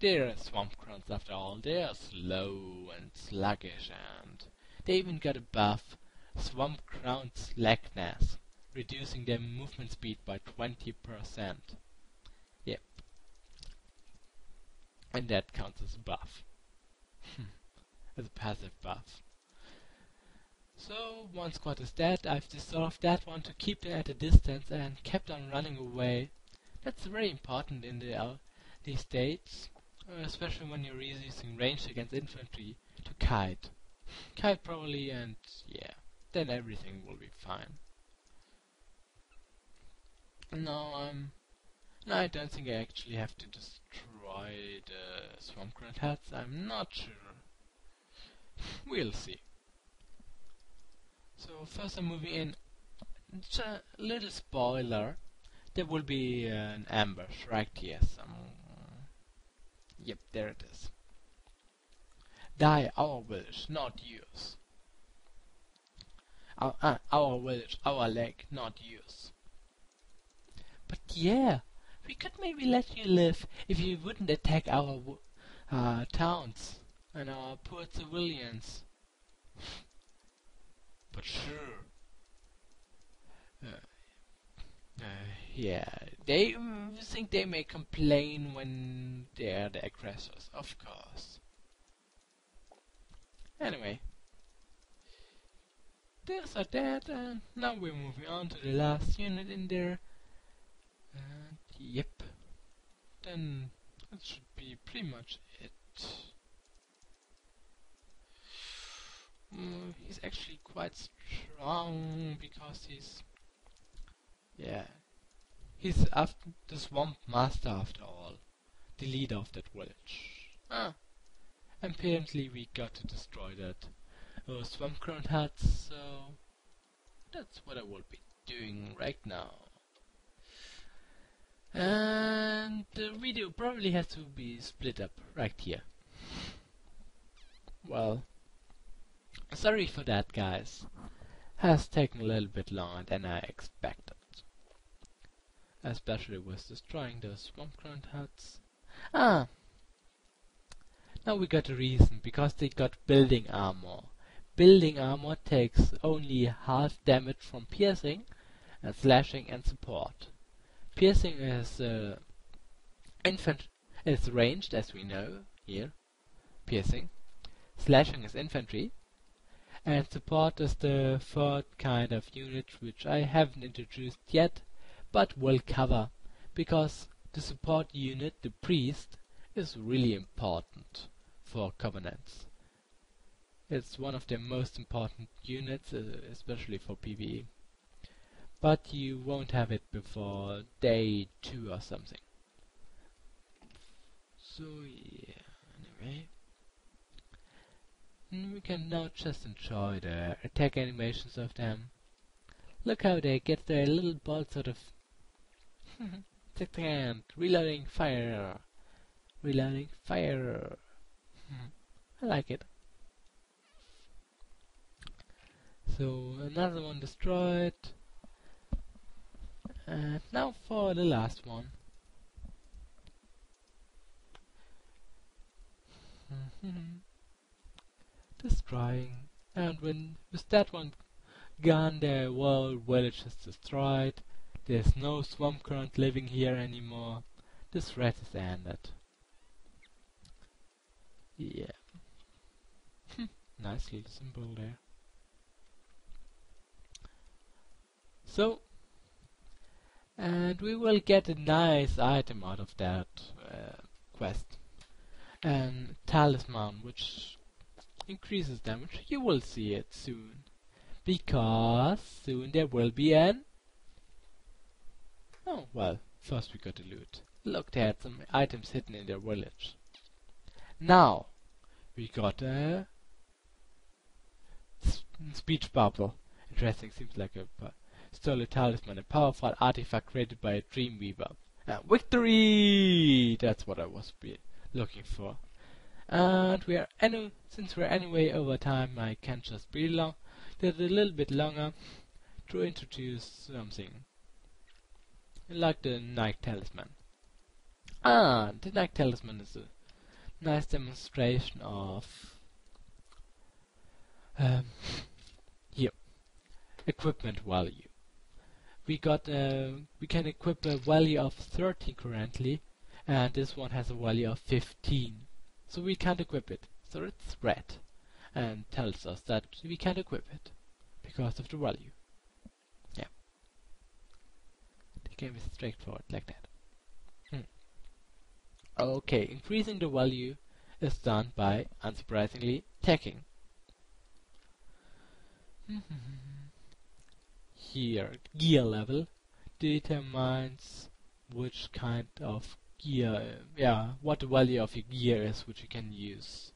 They're swamp grunts after all. They're slow and sluggish, and they even got a buff, swamp grunt slackness, reducing their movement speed by 20%. Yep. And that counts as a buff. As a passive buff. So, one squad is dead. I've dissolved that one to keep them at a distance and kept on running away. That's very important in these states, especially when you're using range against infantry, to kite. Kite probably, and yeah, then everything will be fine. No, I don't think I actually have to destroy the swamp grunt huts. I'm not sure. We'll see. So first I'm moving in. Just a little spoiler. There will be an ambush right here. Yep, there it is. Die our village, not yours. Our village, our leg, not yours. But yeah, we could maybe let you live if you wouldn't attack our towns and our poor civilians. But sure. Yeah, they think they may complain when they're the aggressors, of course. Anyway, these are dead, and now we're moving on to the last unit in there. And yep, then that should be pretty much it. He's actually quite strong because he's after the swamp master after all, the leader of that village. Apparently we got to destroy that swamp grunt huts, so that's what I will be doing right now. And the video probably has to be split up right here. Well, sorry for that, guys. Has taken a little bit longer than I expected. Especially with destroying those swamp grunt huts. Now we got a reason, because they got building armor. Building armor takes only half damage from piercing, and slashing and support. Piercing is is ranged, as we know here. Piercing. Slashing is infantry. And support is the third kind of unit which I haven't introduced yet, but will cover, because the support unit, the priest, is really important for covenants. It's one of the most important units, especially for PvE. But you won't have it before day 2 or something. So yeah, anyway. We can now just enjoy the attack animations of them. Look how they get their little balls out of second, reloading fire. Reloading fire. I like it. So another one destroyed. And now for the last one. Destroying. And when with that one gone, the whole village is destroyed. There's no swamp grunt living here anymore. This threat is ended. Yeah. Nice little symbol there. So, and we will get a nice item out of that quest. An talisman, which increases damage. You will see it soon. Because soon there will be an... Oh, well, first we got to loot. Look, they had some items hidden in their village. Now, we got a... speech bubble. Interesting, seems like a... Stole a talisman, a powerful artifact created by a Dreamweaver. Victory! That's what I was looking for. And since we're anyway over time, I can just be did a little bit longer to introduce something like the Night Talisman. The Night Talisman is nice demonstration of um, here equipment value. We can equip a value of 13 currently, and this one has a value of 15, so we can't equip it. So it's red and tells us that we can't equip it because of the value. Yeah, the game is straightforward like that. Okay, increasing the value is done by, unsurprisingly, tagging. Here, gear level determines which kind of gear, what the value of your gear is which you can use.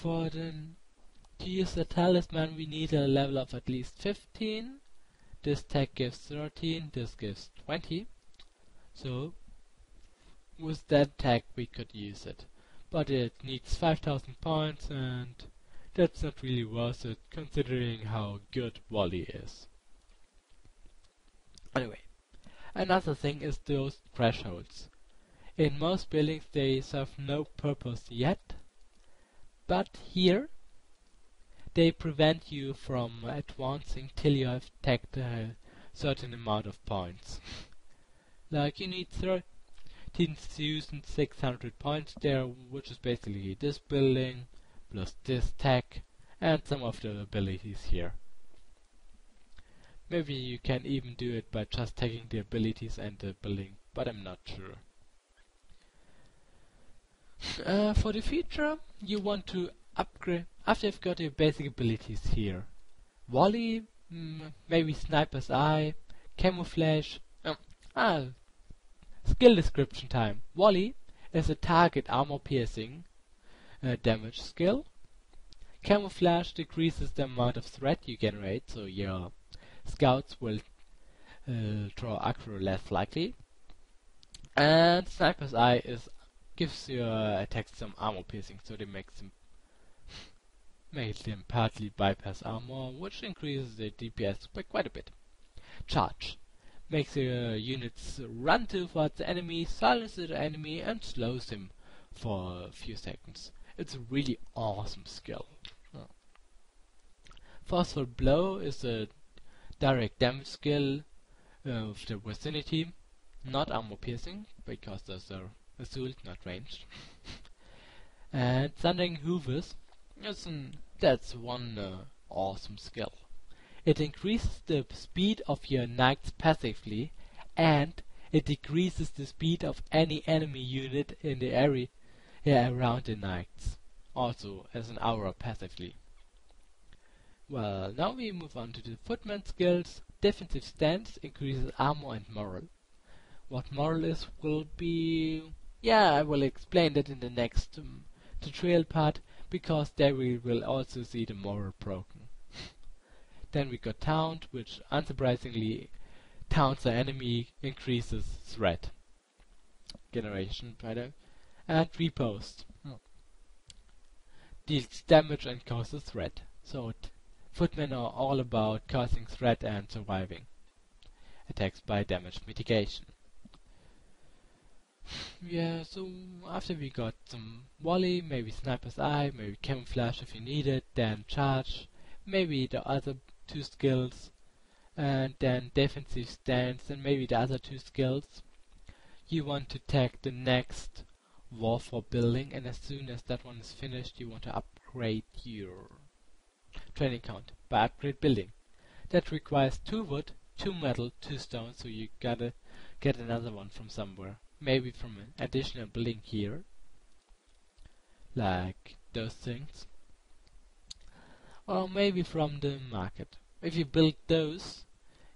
To use the talisman we need a level of at least 15. This tag gives 13, this gives 20. So with that tag we could use it. But it needs 5000 points, and that's not really worth it considering how good Wally is. Anyway, another thing is those thresholds. In most buildings they serve no purpose yet, but here they prevent you from advancing till you have tagged a certain amount of points. Like you need 13,600 points there, which is basically this building plus this tag and some of the abilities here. Maybe you can even do it by just tagging the abilities and the building, but I'm not sure. For the future, you want to upgrade after you've got your basic abilities here. Volley, maybe Sniper's Eye, Camouflage. Skill description time. Volley is a target armor piercing damage skill. Camouflage decreases the amount of threat you generate, so your scouts will draw aggro less likely. And Sniper's Eye gives your attacks some armor piercing, so they make them partly bypass armor, which increases the DPS by quite a bit. Charge makes your units run towards the enemy, silences the enemy, and slows him for a few seconds. It's a really awesome skill. Forceful Blow is a direct damage skill of the vicinity, not armor piercing, because those are assault, not ranged. And Thundering Hoovers, that's one awesome skill. It increases the speed of your knights passively, and it decreases the speed of any enemy unit in the area around the knights, also as an aura passively. Well, now we move on to the footman skills. Defensive stance increases armor and moral. What moral is will be... I will explain that in the next tutorial part, because there we will also see the moral broken. Then we got Taunt, which unsurprisingly taunts the enemy, increases threat generation, and Repost deals damage and causes threat. So footmen are all about causing threat and surviving attacks by damage mitigation. So after we got some volley, maybe Sniper's Eye, maybe Camouflage if you need it, then Charge, maybe the other two skills, and then Defensive Stance, and maybe the other two skills. You want to tag the next Warfare building, and as soon as that one is finished, you want to upgrade your training count by upgrade building. That requires 2 wood, 2 metal, 2 stone, so you gotta get another one from somewhere. Maybe from an additional building here, like those things, or maybe from the market. If you build those,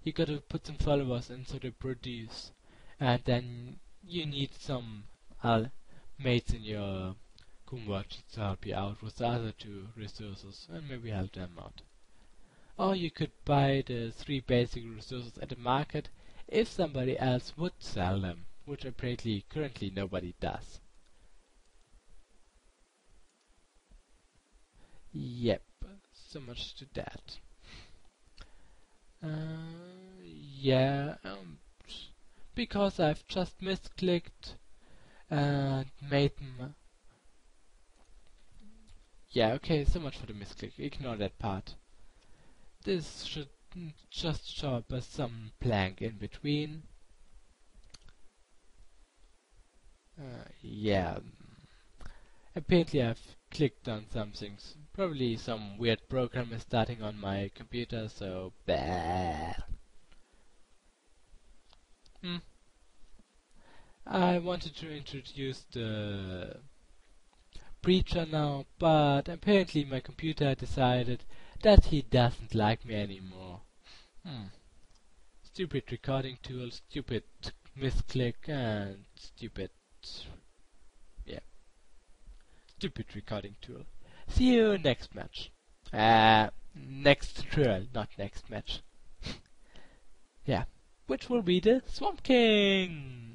you gotta put some followers in so they produce, and then you need some mates in your convergence to help you out with the other 2 resources, and maybe help them out. Or you could buy the 3 basic resources at the market if somebody else would sell them, which apparently currently nobody does. Yep, so much to that. Because I've just misclicked and made Yeah, okay, so much for the misclick. Ignore that part. This should just show up as some blank in between. Yeah. Apparently I've clicked on something. Probably some weird program is starting on my computer, so bad. I wanted to introduce the preacher now, but apparently my computer decided that he doesn't like me anymore. Stupid recording tool, stupid misclick, and stupid... yeah. Stupid recording tool. See you next match. Next tutorial, not next match. Yeah. Which will be the Swamp King!